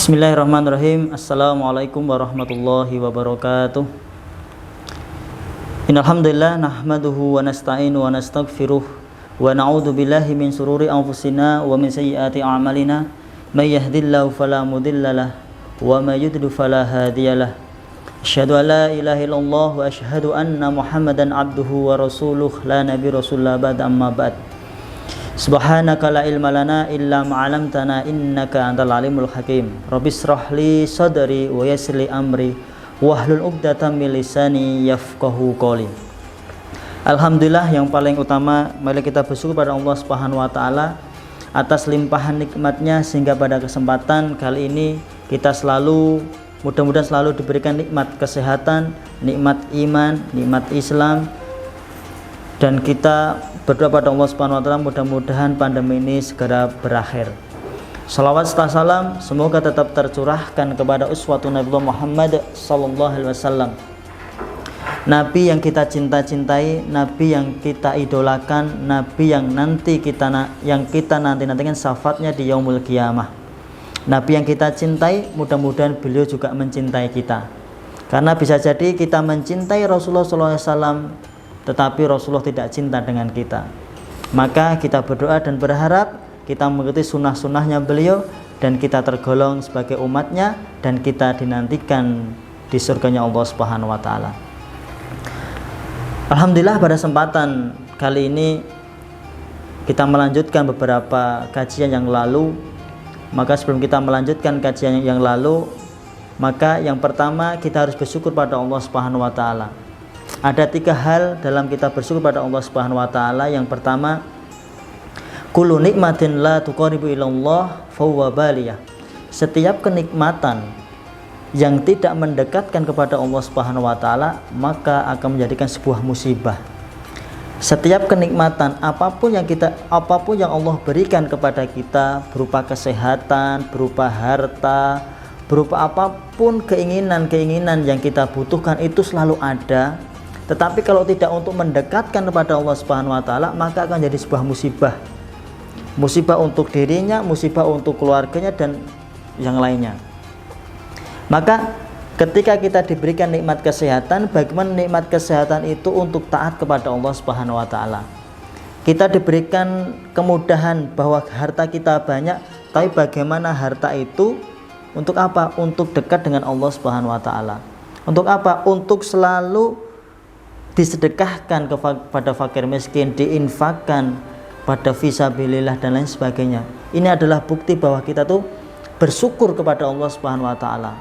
Bismillahirrahmanirrahim. Assalamualaikum warahmatullahi wabarakatuh. Innalhamdulillah nahmaduhu wa nasta'inu wa nastaghfiruh wa na'udzu billahi min sururi anfusina wa min sayyiati a'malina may yahdihillahu fala mudhillalah wa may yudlil fala hadiyalah. Asyhadu an la ilaha illallah wa asyhadu anna Muhammadan abduhu wa rasuluh la nabiyya rasulullah ba'da amma ba'd. Subhanaka la ilma lana illa ma 'allamtana innaka antal alimul hakim. Rabbis shrahli sadri wa yassir li amri wahlul 'uqdatam min lisani yafqahu qawli. Alhamdulillah, yang paling utama mari kita bersyukur pada Allah Subhanahu wa taala atas limpahan nikmatnya sehingga pada kesempatan kali ini kita mudah-mudahan selalu diberikan nikmat kesehatan, nikmat iman, nikmat Islam, dan kita berdoa pada Allah Subhanahu wa taala mudah-mudahan pandemi ini segera berakhir. Salawat serta salam semoga tetap tercurahkan kepada uswatun Nabi Muhammad sallallahu alaihi wasallam. Nabi yang kita cinta-cintai, nabi yang kita idolakan, nabi yang kita nanti-nantikan syafaatnya di yaumul qiyamah. Nabi yang kita cintai, mudah-mudahan beliau juga mencintai kita. Karena bisa jadi kita mencintai Rasulullah sallallahu alaihi wasallam tetapi Rasulullah tidak cinta dengan kita. Maka kita berdoa dan berharap kita mengikuti sunnah-sunnahnya beliau dan kita tergolong sebagai umatnya dan kita dinantikan di surganya Allah Subhanahu wa taala. Alhamdulillah, pada kesempatan kali ini kita melanjutkan beberapa kajian yang lalu. Maka sebelum kita melanjutkan kajian yang lalu, maka yang pertama kita harus bersyukur pada Allah Subhanahu wa taala. Ada 3 hal dalam kita bersyukur pada Allah Subhanahu wa taala. Yang pertama, kullu nikmatin la tuqaribu ilallah fahuwa baliyah. Setiap kenikmatan yang tidak mendekatkan kepada Allah Subhanahu wa taala maka akan menjadikan sebuah musibah. Setiap kenikmatan apapun yang Allah berikan kepada kita berupa kesehatan, berupa harta, berupa apapun keinginan yang kita butuhkan itu selalu ada. Tetapi kalau tidak untuk mendekatkan kepada Allah Subhanahu wa taala maka akan jadi sebuah musibah. Musibah untuk dirinya, musibah untuk keluarganya dan yang lainnya. Maka ketika kita diberikan nikmat kesehatan, bagaimana nikmat kesehatan itu untuk taat kepada Allah Subhanahu wa taala. Kita diberikan kemudahan bahwa harta kita banyak, tapi bagaimana harta itu untuk apa? Untuk dekat dengan Allah Subhanahu wa taala. Untuk apa? Untuk selalu disedekahkan kepada fakir miskin, diinfakkan pada fisabilillah dan lain sebagainya. Ini adalah bukti bahwa kita tuh bersyukur kepada Allah Subhanahu wa taala.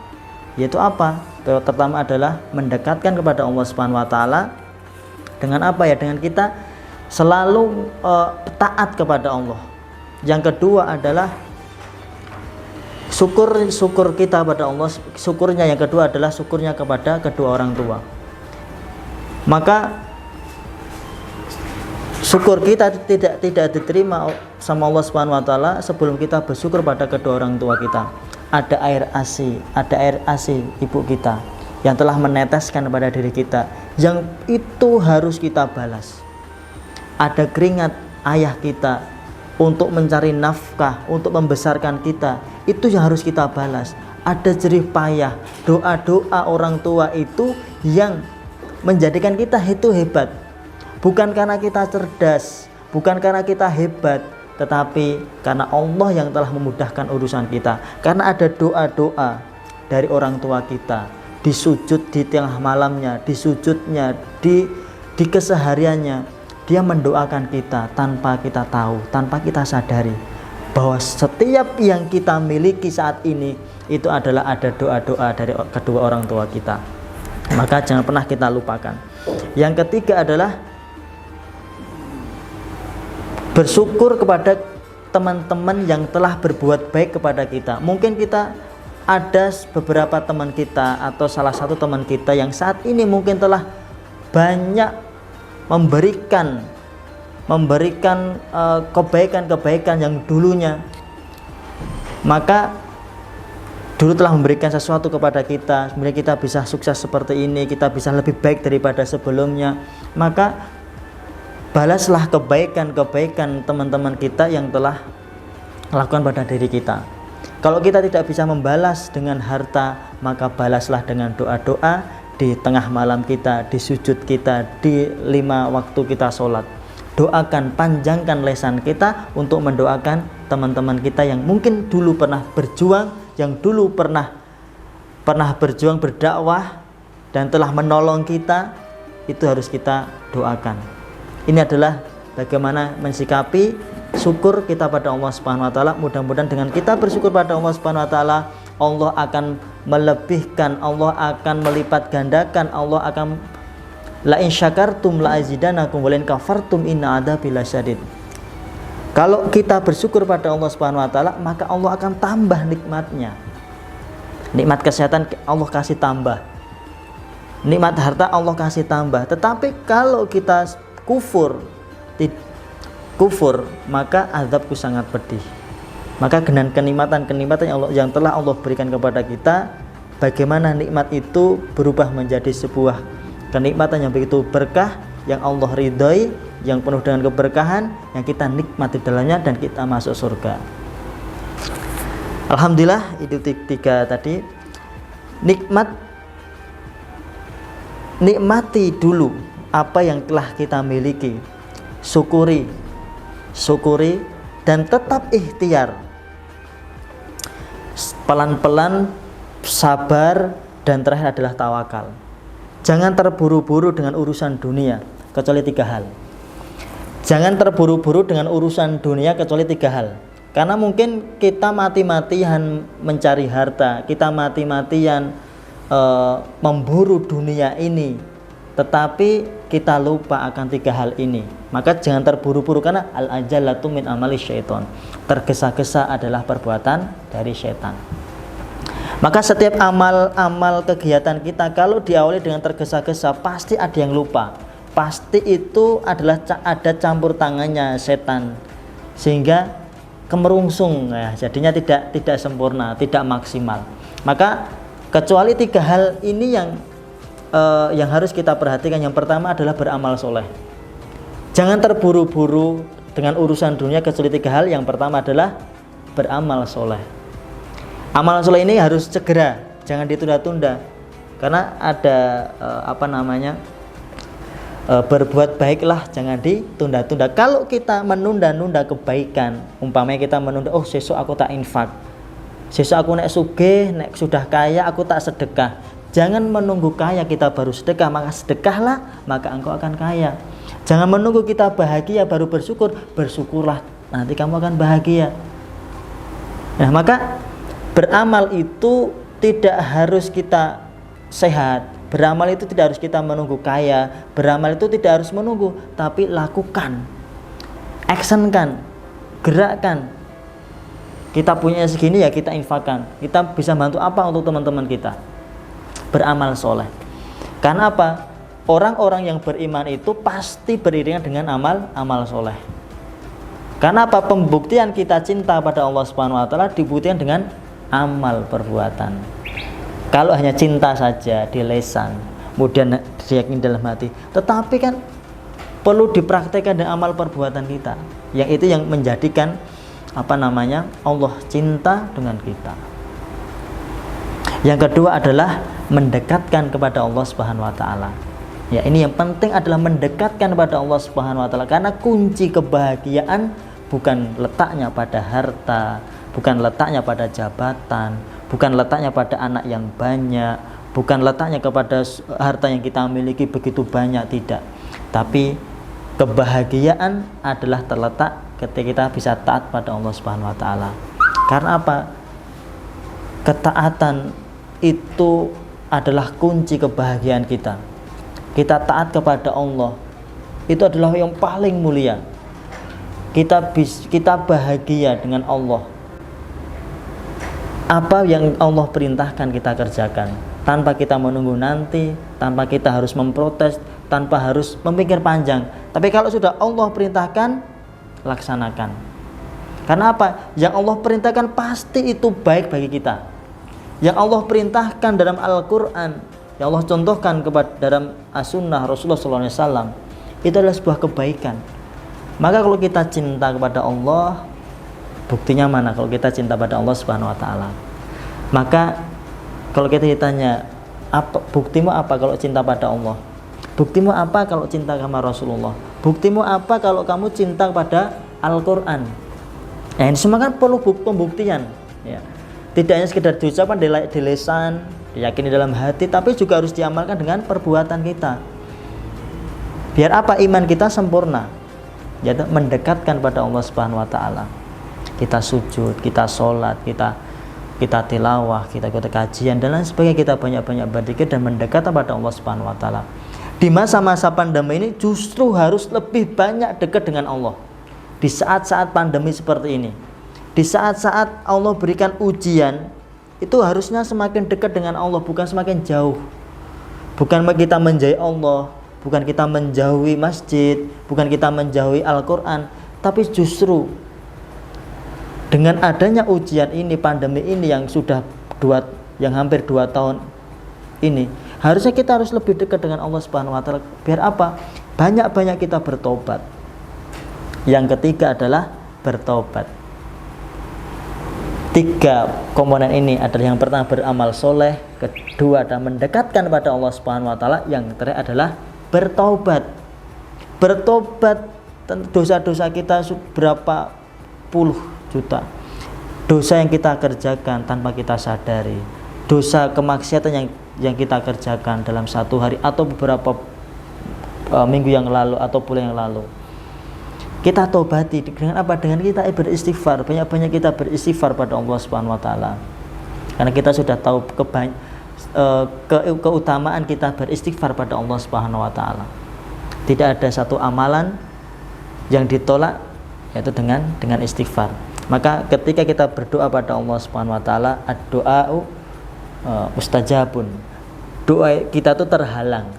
Yaitu apa? Pertama adalah mendekatkan kepada Allah Subhanahu wa taala dengan apa ya? Dengan kita selalu taat kepada Allah. Yang kedua adalah syukur kita pada Allah. Syukurnya yang kedua adalah syukurnya kepada kedua orang tua. Maka syukur kita tidak diterima sama Allah Subhanahu wa taala sebelum kita bersyukur pada kedua orang tua kita. Ada air ASI ibu kita yang telah meneteskan pada diri kita, yang itu harus kita balas. Ada keringat ayah kita untuk mencari nafkah, untuk membesarkan kita, itu yang harus kita balas. Ada jerih payah, doa-doa orang tua itu yang menjadikan kita itu hebat. Bukan karena kita cerdas, bukan karena kita hebat, tetapi karena Allah yang telah memudahkan urusan kita. Karena ada doa-doa dari orang tua kita, di sujud di tengah malamnya, di sujudnya, di kesehariannya, dia mendoakan kita tanpa kita tahu, tanpa kita sadari bahwa setiap yang kita miliki saat ini itu adalah ada doa-doa dari kedua orang tua kita. Maka jangan pernah kita lupakan. Yang ketiga adalah bersyukur kepada teman-teman yang telah berbuat baik kepada kita. Mungkin kita ada beberapa teman kita atau salah satu teman kita yang saat ini mungkin telah banyak memberikan kebaikan-kebaikan yang dulunya. Maka dulu telah memberikan sesuatu kepada kita, kemudian kita bisa sukses seperti ini, kita bisa lebih baik daripada sebelumnya. Maka balaslah kebaikan-kebaikan teman-teman kita yang telah lakukan pada diri kita. Kalau kita tidak bisa membalas dengan harta, maka balaslah dengan doa-doa di tengah malam kita, di sujud kita, di 5 waktu kita sholat. Doakan, panjangkan lisan kita untuk mendoakan teman-teman kita yang mungkin dulu pernah berjuang, yang dulu pernah berjuang berdakwah dan telah menolong kita. Itu harus kita doakan. Ini adalah bagaimana mensikapi syukur kita pada Allah Subhanahu wa taala. Mudah-mudahan dengan kita bersyukur pada Allah Subhanahu wa taala, Allah akan melebihkan, Allah akan melipat gandakan, Allah akan la in syakartum la azidanakum wa la in kafartum inna adzabi lasyadid. Kalau kita bersyukur pada Allah Subhanahu wa taala, maka Allah akan tambah nikmatnya. Nikmat kesehatan Allah kasih tambah. Nikmat harta Allah kasih tambah. Tetapi kalau kita kufur, maka azabku sangat pedih. Maka dengan kenikmatan yang telah Allah berikan kepada kita, bagaimana nikmat itu berubah menjadi sebuah kenikmatan yang begitu berkah, yang Allah ridhoi, yang penuh dengan keberkahan, yang kita nikmati dalamnya dan kita masuk surga. Alhamdulillah, itu 3 tadi. Nikmati dulu apa yang telah kita miliki, syukuri dan tetap ikhtiar, pelan-pelan, sabar, dan terakhir adalah tawakal. Jangan terburu-buru dengan urusan dunia kecuali 3 hal. Jangan terburu-buru dengan urusan dunia kecuali 3 hal. Karena mungkin kita mati-matian mencari harta, kita mati-matian memburu dunia ini, tetapi kita lupa akan 3 hal ini. Maka jangan terburu-buru, karena al-ajalatu min amali syaiton. Tergesa-gesa adalah perbuatan dari syaitan. Maka setiap amal kegiatan kita kalau diawali dengan tergesa-gesa, pasti ada yang lupa. Pasti itu adalah ada campur tangannya setan, sehingga kemerungsung, ya, jadinya tidak sempurna, tidak maksimal. Maka kecuali 3 hal ini yang harus kita perhatikan. Yang pertama adalah beramal soleh. Jangan terburu-buru dengan urusan dunia kecuali 3 hal. Yang pertama adalah beramal soleh. Amal soleh ini harus segera, jangan ditunda-tunda. Karena ada berbuat baiklah, jangan ditunda-tunda. Kalau kita menunda-nunda kebaikan, umpamanya kita menunda, sesuk aku tak infak, sesuk aku nek sugih, nek sudah kaya aku tak sedekah. Jangan menunggu kaya kita baru sedekah, maka sedekahlah, maka engkau akan kaya. Jangan menunggu kita bahagia baru bersyukur, bersyukurlah, nanti kamu akan bahagia. Nah, maka beramal itu tidak harus kita sehat, beramal itu tidak harus kita menunggu kaya, beramal itu tidak harus menunggu, tapi lakukan, actionkan, gerakkan. Kita punya segini, ya kita infakkan. Kita bisa bantu apa untuk teman-teman kita? Beramal soleh. Karena apa? Orang-orang yang beriman itu pasti beriringan dengan amal soleh. Karena apa? Pembuktian kita cinta pada Allah Subhanahu wa taala dibuktikan dengan amal perbuatan. Kalau hanya cinta saja di lisan, kemudian diyakini dalam hati, tetapi kan perlu dipraktekkan dengan amal perbuatan kita. Yang itu yang menjadikan Allah cinta dengan kita. Yang kedua adalah mendekatkan kepada Allah Subhanahu wa taala. Ya, ini yang penting adalah mendekatkan kepada Allah Subhanahu wa taala, karena kunci kebahagiaan bukan letaknya pada harta, bukan letaknya pada jabatan, bukan letaknya pada anak yang banyak, bukan letaknya kepada harta yang kita miliki begitu banyak, tidak. Tapi kebahagiaan adalah terletak ketika kita bisa taat pada Allah Subhanahu wa taala. Karena apa? Ketaatan itu adalah kunci kebahagiaan kita. Kita taat kepada Allah, itu adalah yang paling mulia. Kita bahagia dengan Allah. Apa yang Allah perintahkan kita kerjakan, tanpa kita menunggu nanti, tanpa kita harus memprotes, tanpa harus memikir panjang. Tapi kalau sudah Allah perintahkan, laksanakan. Karena apa? Yang Allah perintahkan pasti itu baik bagi kita. Yang Allah perintahkan dalam Al-Quran, yang Allah contohkan kepada dalam As-Sunnah Rasulullah SAW, itu adalah sebuah kebaikan. Maka kalau kita cinta kepada Allah, Buktinya mana kalau kita cinta pada Allah Subhanahu wa taala? Maka kalau kita ditanya, buktimu apa kalau cinta pada Allah? Buktimu apa kalau cinta sama Rasulullah? Buktimu apa kalau kamu cinta pada Al-Qur'an? Nah, ini semua kan perlu pembuktian, ya. Tidak hanya sekedar diucapkan di lisan, diyakini dalam hati, tapi juga harus diamalkan dengan perbuatan kita. Biar apa? Iman kita sempurna, yaitu mendekatkan pada Allah Subhanahu wa taala. Kita sujud, kita sholat, kita tilawah, kita ikut kajian dan lain sebagainya, kita banyak-banyak berzikir dan mendekat kepada Allah Subhanahu wa taala. Di masa-masa pandemi ini justru harus lebih banyak dekat dengan Allah. Di saat-saat pandemi seperti ini, di saat-saat Allah berikan ujian, itu harusnya semakin dekat dengan Allah, bukan semakin jauh. Bukan kita menjauhi Allah, bukan kita menjauhi masjid, bukan kita menjauhi Al-Quran, tapi justru dengan adanya ujian ini, pandemi ini yang sudah hampir 2 tahun ini, harusnya kita harus lebih dekat dengan Allah Subhanahu wa taala. Biar apa? Banyak-banyak kita bertobat. Yang ketiga adalah bertobat. 3 komponen ini adalah, yang pertama beramal soleh, kedua adalah mendekatkan pada Allah Subhanahu wa taala, yang terakhir adalah bertobat. Bertobat, dosa-dosa kita berapa puluh juta dosa yang kita kerjakan tanpa kita sadari, dosa kemaksiatan yang kita kerjakan dalam 1 hari atau beberapa minggu yang lalu atau bulan yang lalu, kita tobati dengan apa? Dengan kita beristighfar, banyak-banyak kita beristighfar pada Allah Subhanahu wa taala. Karena kita sudah tahu keutamaan kita beristighfar pada Allah Subhanahu wa taala. Tidak ada satu amalan yang ditolak yaitu dengan istighfar. Maka ketika kita berdoa pada Allah Subhanahu wa taala, ad-du'a'u mustajabun. Doa kita itu terhalang,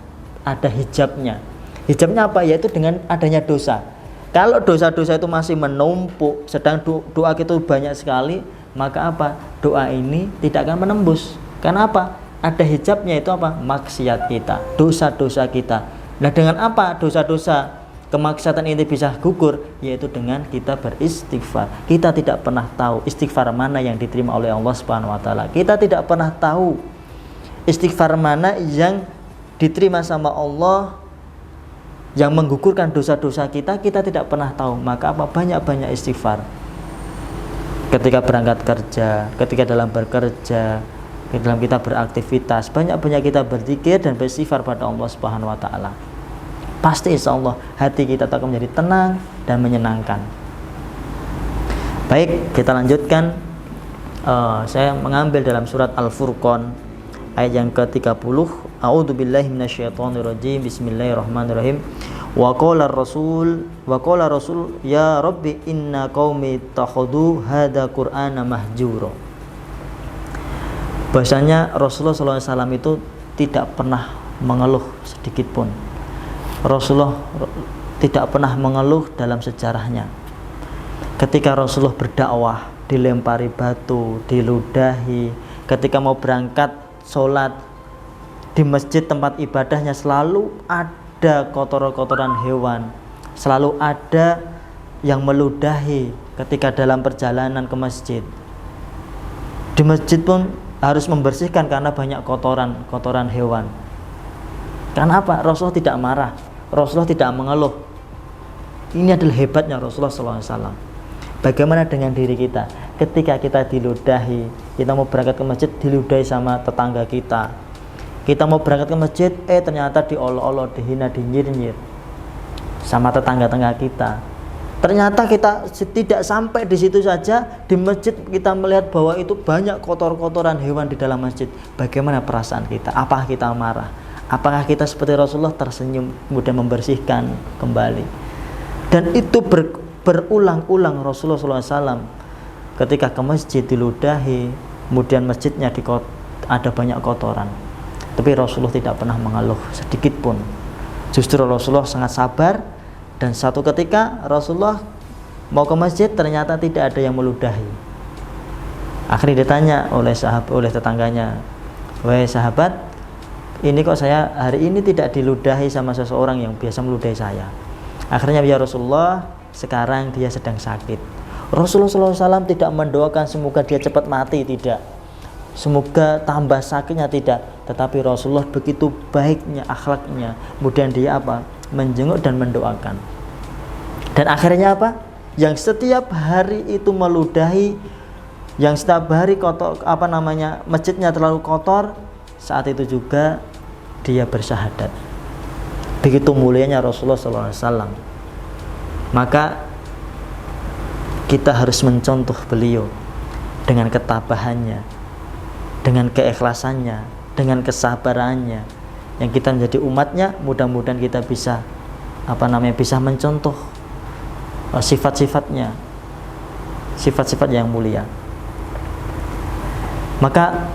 ada hijabnya. Hijabnya apa? Yaitu dengan adanya dosa. Kalau dosa-dosa itu masih menumpuk, sedang doa kita banyak sekali, maka apa? Doa ini tidak akan menembus. Karena apa? Ada hijabnya, itu apa? Maksiat kita, dosa-dosa kita. Nah, dengan apa dosa-dosa kemaksiatan ini bisa gugur? Yaitu dengan kita beristighfar. Kita tidak pernah tahu istighfar mana yang diterima oleh Allah Subhanahu wa taala. Kita tidak pernah tahu istighfar mana yang diterima sama Allah, yang menggugurkan dosa-dosa kita tidak pernah tahu. Maka apa? Banyak-banyak istighfar. Ketika berangkat kerja, ketika dalam bekerja, dalam kita beraktivitas, banyak-banyak kita berzikir dan beristighfar pada Allah Subhanahu wa taala. Pasti insya Allah hati kita akan menjadi tenang dan menyenangkan. Baik, kita lanjutkan. Saya mengambil dalam surat Al-Furqan ayat yang ke-30. A'udzubillahi minasyaitonirrajim. Bismillahirrahmanirrahim. Wa qala rasul ya rabbi inna qaumi takhudhu hadza qur'ana mahjura. Bahasanya Rasulullah SAW itu tidak pernah mengeluh sedikit pun. Rasulullah tidak pernah mengeluh dalam sejarahnya. Ketika Rasulullah berdakwah, dilempari batu, diludahi. Ketika mau berangkat sholat di masjid tempat ibadahnya, selalu ada kotoran-kotoran hewan, selalu ada yang meludahi. Ketika dalam perjalanan ke masjid, di masjid pun harus membersihkan karena banyak kotoran hewan. Karena apa? Rasulullah tidak marah, Rasulullah tidak mengeluh. Ini adalah hebatnya Rasulullah SAW. Bagaimana dengan diri kita? Ketika kita diludahi, kita mau berangkat ke masjid diludahi sama tetangga kita. Kita mau berangkat ke masjid, ternyata diolok-olok, dihina, dinyir-nyir sama tetangga-tetangga kita. Ternyata kita tidak sampai di situ saja, di masjid kita melihat bahwa itu banyak kotoran hewan di dalam masjid. Bagaimana perasaan kita? Apakah kita marah? Apakah kita seperti Rasulullah tersenyum kemudian membersihkan kembali? Dan itu berulang-ulang Rasulullah SAW ketika ke masjid diludahi, kemudian masjidnya ada banyak kotoran, tapi Rasulullah tidak pernah mengeluh sedikit pun. Justru Rasulullah sangat sabar. Dan satu ketika Rasulullah mau ke masjid, ternyata tidak ada yang meludahi. Akhirnya ditanya oleh tetangganya, "Wahai sahabat, ini kok saya hari ini tidak diludahi sama seseorang yang biasa meludahi saya?" Akhirnya, "Ya Rasulullah, sekarang dia sedang sakit." Rasulullah SAW tidak mendoakan semoga dia cepat mati, tidak. Semoga tambah sakitnya, tidak. Tetapi Rasulullah begitu baiknya akhlaknya, kemudian dia apa? Menjenguk dan mendoakan. Dan akhirnya apa? Yang setiap hari itu meludahi, yang setiap hari kotor, masjidnya terlalu kotor, saat itu juga dia bersyahadat. Begitu mulianya Rasulullah SAW. Maka kita harus mencontoh beliau dengan ketabahannya, dengan keikhlasannya, dengan kesabarannya. Yang kita menjadi umatnya, mudah-mudahan kita bisa bisa mencontoh sifat-sifatnya, sifat-sifat yang mulia. Maka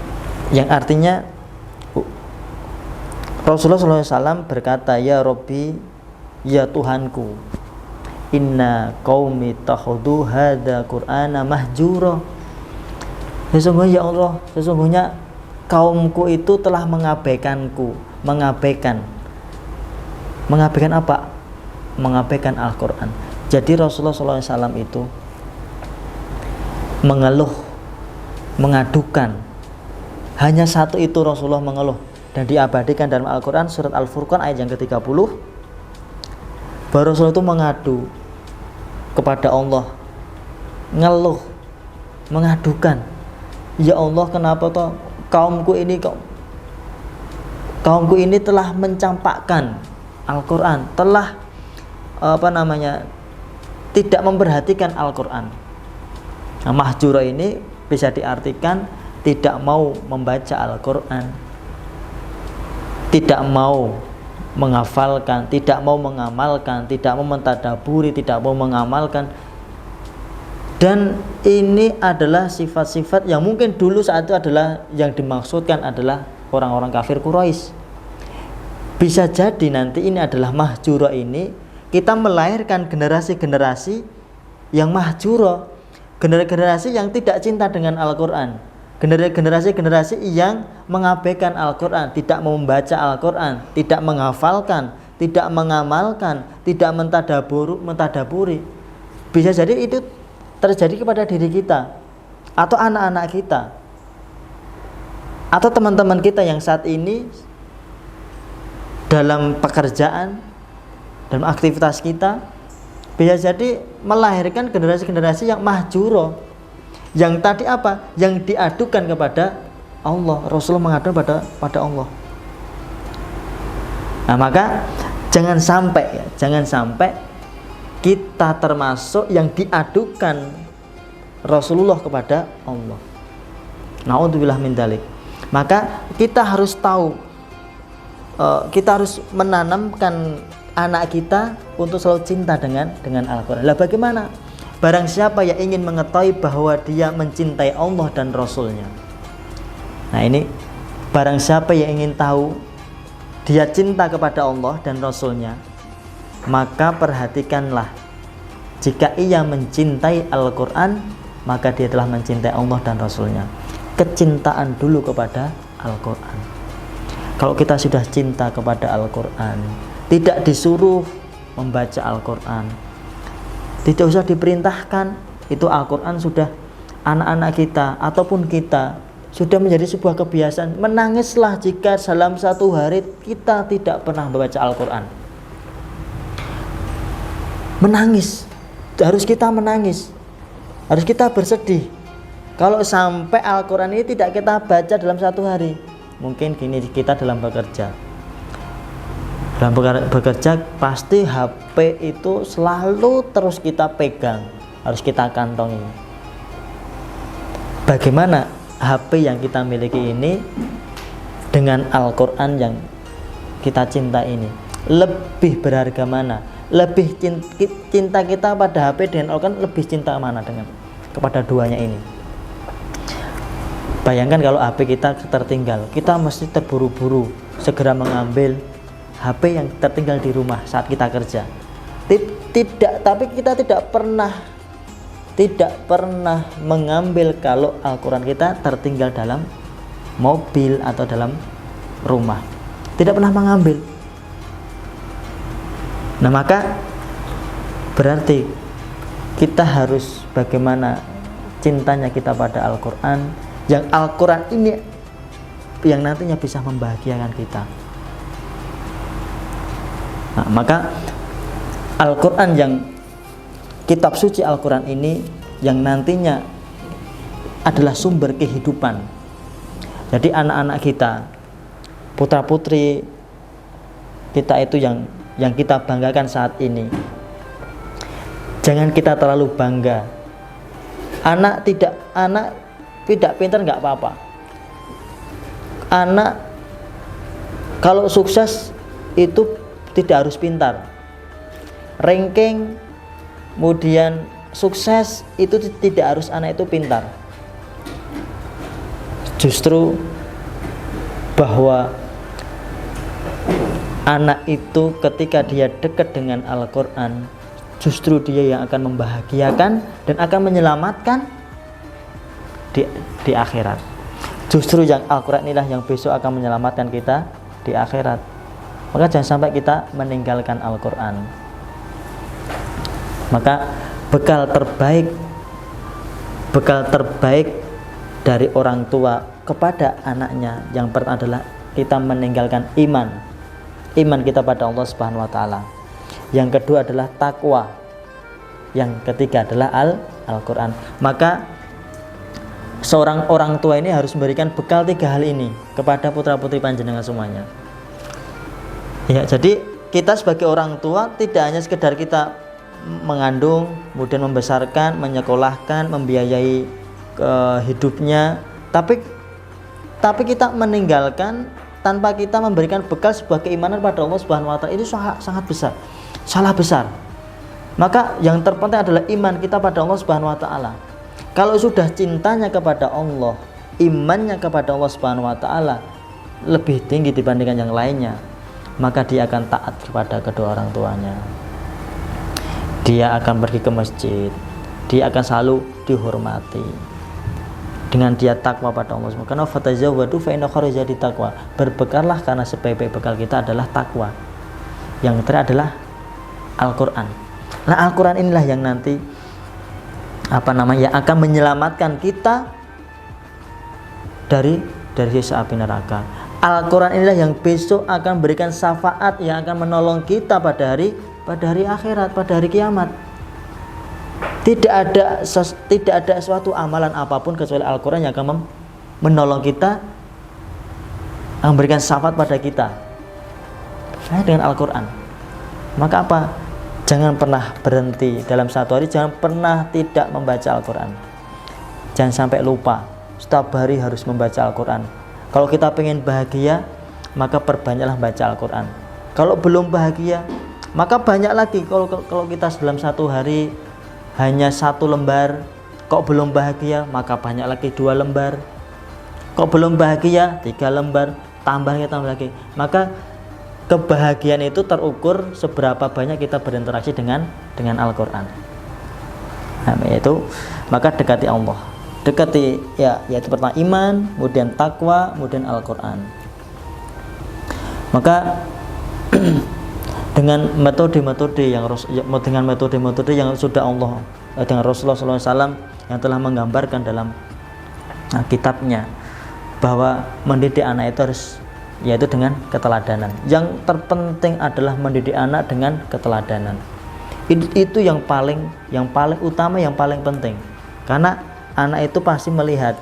yang artinya Rasulullah SAW berkata, ya Rabbi, ya Tuhanku, inna qaumi takhudu hadza qur'ana mahjura. Sesungguhnya ya Allah, sesungguhnya kaumku itu telah mengabaikanku. Mengabaikan apa? Mengabaikan Al-Quran. Jadi Rasulullah SAW itu mengeluh, mengadukan. Hanya satu itu Rasulullah mengeluh, dan diabadikan dalam Al-Quran surat Al-Furqan ayat yang ke-30. Bahwa Rasulullah itu mengadu kepada Allah, ngeluh, mengadukan, ya Allah, kenapa toh kaumku ini telah mencampakkan Al-Quran, telah tidak memperhatikan Al-Quran. Nah, mahjura ini bisa diartikan tidak mau membaca Al-Quran, tidak mau menghafalkan, tidak mau mengamalkan, tidak mau mentadaburi, tidak mau mengamalkan. Dan ini adalah sifat-sifat yang mungkin dulu saat itu adalah yang dimaksudkan adalah orang-orang kafir Quraisy. Bisa jadi nanti ini adalah mahjura ini, kita melahirkan generasi-generasi yang mahjura, generasi yang tidak cinta dengan Al-Quran, generasi-generasi yang mengabaikan Al-Quran, tidak membaca Al-Quran, tidak menghafalkan, tidak mengamalkan, tidak mentadaburi. Bisa jadi itu terjadi kepada diri kita, atau anak-anak kita, atau teman-teman kita yang saat ini dalam pekerjaan, dalam aktivitas kita, bisa jadi melahirkan generasi-generasi yang mahjura. Yang tadi apa? Yang diadukan kepada Allah. Rasulullah mengadu pada Allah. Nah, maka jangan sampai kita termasuk yang diadukan Rasulullah kepada Allah. Na'udzubillah min dzalik. Maka kita harus tahu, kita harus menanamkan anak kita untuk selalu cinta dengan Al-Quran. Lah bagaimana? Barang siapa yang ingin mengetahui bahwa dia mencintai Allah dan Rasulnya. Nah ini, barang siapa yang ingin tahu dia cinta kepada Allah dan Rasulnya, maka perhatikanlah, jika ia mencintai Al-Quran, maka dia telah mencintai Allah dan Rasulnya. Kecintaan dulu kepada Al-Quran. Kalau kita sudah cinta kepada Al-Quran, tidak disuruh membaca Al-Quran, tidak usah diperintahkan, itu Al-Quran sudah, anak-anak kita ataupun kita sudah menjadi sebuah kebiasaan. Menangislah jika dalam satu hari kita tidak pernah membaca Al-Quran. Menangis, harus kita menangis, harus kita bersedih kalau sampai Al-Quran ini tidak kita baca dalam satu hari. Mungkin gini, kita dalam bekerja pasti HP itu selalu terus kita pegang, harus kita kantongi. Bagaimana HP yang kita miliki ini dengan Al-Quran yang kita cinta ini? Lebih berharga mana? Lebih cinta kita pada HP dengan Al-Quran, lebih cinta mana kepada duanya ini? Bayangkan kalau HP kita tertinggal, kita mesti terburu-buru segera mengambil HP yang tertinggal di rumah saat kita kerja. Tapi kita tidak pernah mengambil kalau Al-Quran kita tertinggal dalam mobil atau dalam rumah. Tidak pernah mengambil. Nah maka berarti kita harus bagaimana cintanya kita pada Al-Quran, yang Al-Quran ini yang nantinya bisa membahagiakan kita. Nah, maka Al-Quran yang kitab suci Al-Quran ini yang nantinya adalah sumber kehidupan. Jadi anak-anak kita, putra-putri kita itu yang kita banggakan saat ini, jangan kita terlalu bangga. Anak tidak pintar nggak apa-apa. Anak kalau sukses itu tidak harus pintar. Ranking kemudian sukses itu tidak harus anak itu pintar. Justru bahwa anak itu ketika dia dekat dengan Al-Quran, justru dia yang akan membahagiakan dan akan menyelamatkan di akhirat. Justru yang Al-Quran inilah yang besok akan menyelamatkan kita di akhirat. Maka jangan sampai kita meninggalkan Al-Quran. Maka bekal terbaik dari orang tua kepada anaknya yang pertama adalah kita meninggalkan iman kita pada Allah Subhanahu wa taala. Yang kedua adalah takwa. Yang ketiga adalah Al-Quran. Maka seorang orang tua ini harus memberikan bekal 3 hal ini kepada putra-putri panjenengan semuanya. Ya, jadi kita sebagai orang tua tidak hanya sekedar kita mengandung, kemudian membesarkan, menyekolahkan, membiayai hidupnya, tapi kita meninggalkan tanpa kita memberikan bekal sebuah keimanan pada Allah Subhanahu wa taala. Itu sangat besar, salah besar. Maka yang terpenting adalah iman kita pada Allah Subhanahu wa taala. Kalau sudah cintanya kepada Allah, imannya kepada Allah Subhanahu wa taala lebih tinggi dibandingkan yang lainnya, maka dia akan taat kepada kedua orang tuanya. Dia akan pergi ke masjid, dia akan selalu dihormati. Dengan dia takwa pada Allah. Karena fatazawwadu fa inna khairaz zadi taqwa. Berbekallah karena sebaik-baik bekal kita adalah takwa. Yang terakhir adalah Al-Qur'an. Nah, Al-Qur'an inilah yang nanti yang akan menyelamatkan kita dari siksa api neraka. Al-Qur'an inilah yang besok akan berikan syafaat yang akan menolong kita pada hari akhirat, pada hari kiamat. Tidak ada suatu amalan apapun kecuali Al-Quran yang akan menolong kita, memberikan syafaat pada kita. Dengan Al-Quran. Maka apa? Jangan pernah berhenti dalam satu hari, jangan pernah tidak membaca Al-Quran. Jangan sampai lupa, setiap hari harus membaca Al-Quran. Kalau kita pengen bahagia, maka perbanyaklah baca Al-Quran. Kalau belum bahagia, maka banyak lagi. Kalau kita dalam satu hari hanya 1 lembar, kok belum bahagia, maka banyak lagi 2 lembar. Kok belum bahagia, 3 lembar, tambah lagi. Maka kebahagiaan itu terukur seberapa banyak kita berinteraksi dengan Al-Quran. Nah, yaitu maka dekati Allah, yaitu pertama iman, kemudian takwa, kemudian Al-Quran. Maka dengan metode-metode yang sudah Allah dengan Rasulullah SAW yang telah menggambarkan dalam kitabnya bahwa mendidik anak itu harus yaitu dengan keteladanan. Yang terpenting adalah mendidik anak dengan keteladanan. Itu yang paling utama, yang paling penting. Karena anak itu pasti melihat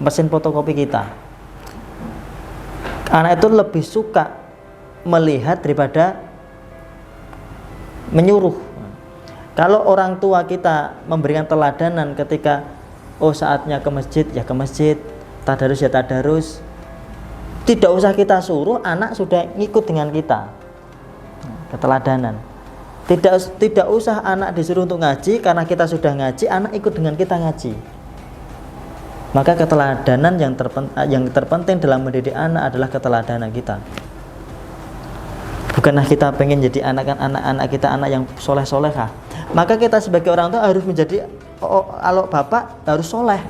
mesin fotokopi kita. Anak itu lebih suka melihat daripada menyuruh. Kalau orang tua kita memberikan teladanan ketika saatnya ke masjid, ya ke masjid, tadarus ya tadarus, tidak usah kita suruh, anak sudah ngikut dengan kita. Keteladanan. Tidak usah anak disuruh untuk ngaji, karena kita sudah ngaji, anak ikut dengan kita ngaji. Maka keteladanan yang terpenting dalam mendidik anak adalah keteladanan kita. Bukanlah kita pengen jadi anak kita anak yang soleh-solehah. Maka kita sebagai orang tua harus menjadi, kalau bapak harus soleh,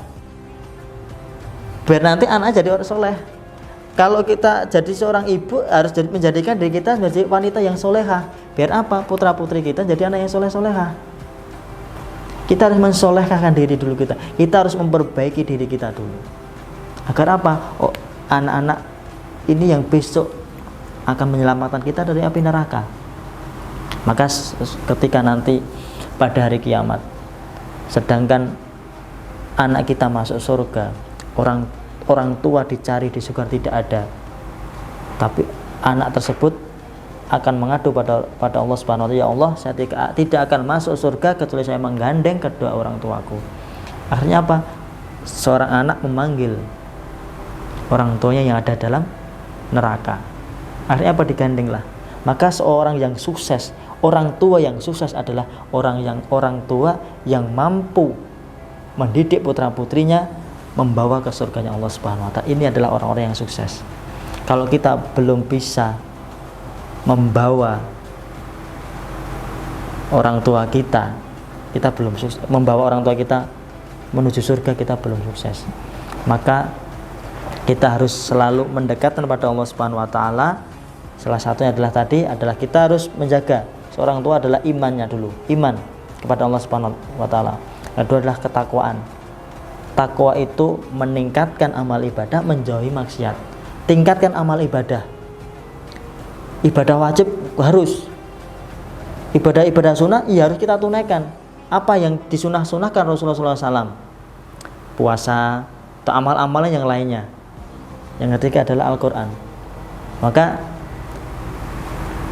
biar nanti anak jadi orang soleh. Kalau kita jadi seorang ibu harus menjadikan diri kita menjadi wanita yang solehah. Biar apa? Putra putri kita jadi anak yang solehah. Kita harus mensolehkan diri dulu kita. Kita harus memperbaiki diri kita dulu. Agar apa? Oh, anak-anak ini yang besok akan menyelamatkan kita dari api neraka. Maka ketika nanti pada hari kiamat, sedangkan anak kita masuk surga, orang tua dicari di surga tidak ada, tapi anak tersebut akan mengadu pada Allah Subhanahu wa taala, ya Allah, saya tidak akan masuk surga kecuali saya menggandeng kedua orang tuaku. Akhirnya apa? Seorang anak memanggil orang tuanya yang ada dalam neraka. Akhirnya apa? Digandeng lah. Maka seorang yang sukses, orang tua yang sukses adalah orang tua yang mampu mendidik putra putrinya membawa ke surganya Allah Subhanahu wa taala. Ini adalah orang-orang yang sukses. Kalau kita belum bisa membawa orang tua kita belum sukses. Membawa orang tua kita menuju surga, kita belum sukses. Maka kita harus selalu mendekatkan kepada Allah Subhanahu wa taala. Salah satunya adalah kita harus menjaga seorang tua adalah imannya dulu, iman kepada Allah Subhanahu wa taala. Kedua adalah ketakwaan. Takwa itu meningkatkan amal ibadah, menjauhi maksiat. Tingkatkan amal ibadah. Ibadah wajib harus. Ibadah sunnah iya harus kita tunaikan. Apa yang disunah-sunahkan Rasulullah SAW? Puasa atau amal-amalan yang lainnya. Yang ketiga adalah Al-Quran. Maka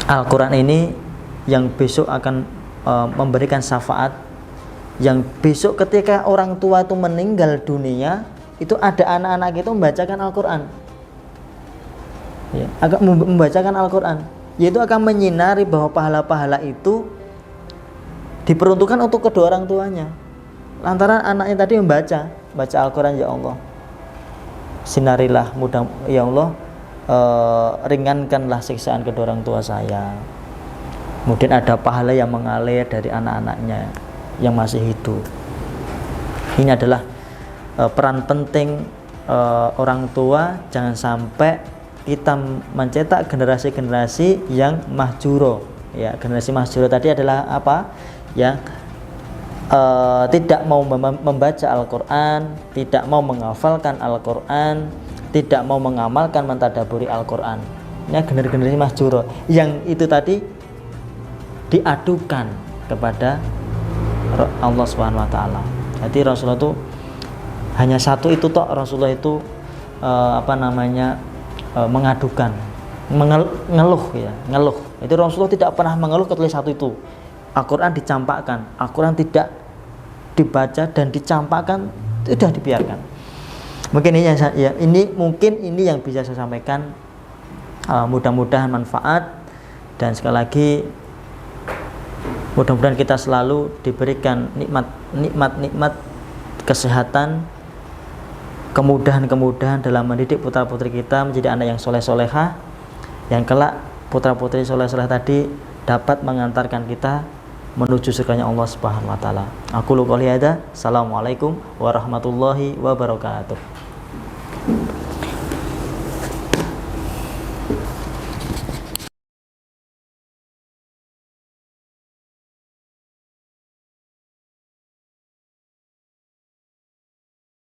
Al-Quran ini yang besok akan memberikan syafaat, yang besok ketika orang tua itu meninggal dunia, itu ada anak-anak itu membacakan Al-Quran, ya, akan membacakan Al-Quran, yaitu akan menyinari bahwa pahala-pahala itu diperuntukkan untuk kedua orang tuanya. Lantaran anaknya tadi baca Al-Quran, ya Allah, sinarilah mudah, ya Allah, ringankanlah siksaan kedua orang tua saya. Kemudian ada pahala yang mengalir dari anak-anaknya yang masih hidup. Ini adalah peran penting orang tua. Jangan sampai kita mencetak generasi-generasi yang mahjuro. Ya, generasi mahjuro tadi adalah apa? Yang tidak mau membaca Al-Quran, tidak mau menghafalkan Al-Quran, tidak mau mengamalkan mentadaburi Al-Quran. Ini generasi mahjuro yang itu tadi diadukan kepada Allah Subhanahu wa taala. Jadi Rasulullah itu hanya satu itu toh, Rasulullah itu mengadukan, ngeluh. Itu Rasulullah tidak pernah mengeluh kecuali satu itu. Al-Qur'an dicampakkan, Al-Qur'an tidak dibaca dan dicampakkan, sudah dibiarkan. Mungkin ini yang bisa saya sampaikan. Mudah-mudahan manfaat, dan sekali lagi mudah-mudahan kita selalu diberikan nikmat kesehatan, kemudahan dalam mendidik putra-putri kita menjadi anak yang soleh-solehah, yang kelak putra-putri soleh-soleh tadi dapat mengantarkan kita menuju surganya Allah Subhanahu wa taala. Aku qouli hadza. Assalamualaikum warahmatullahi wabarakatuh.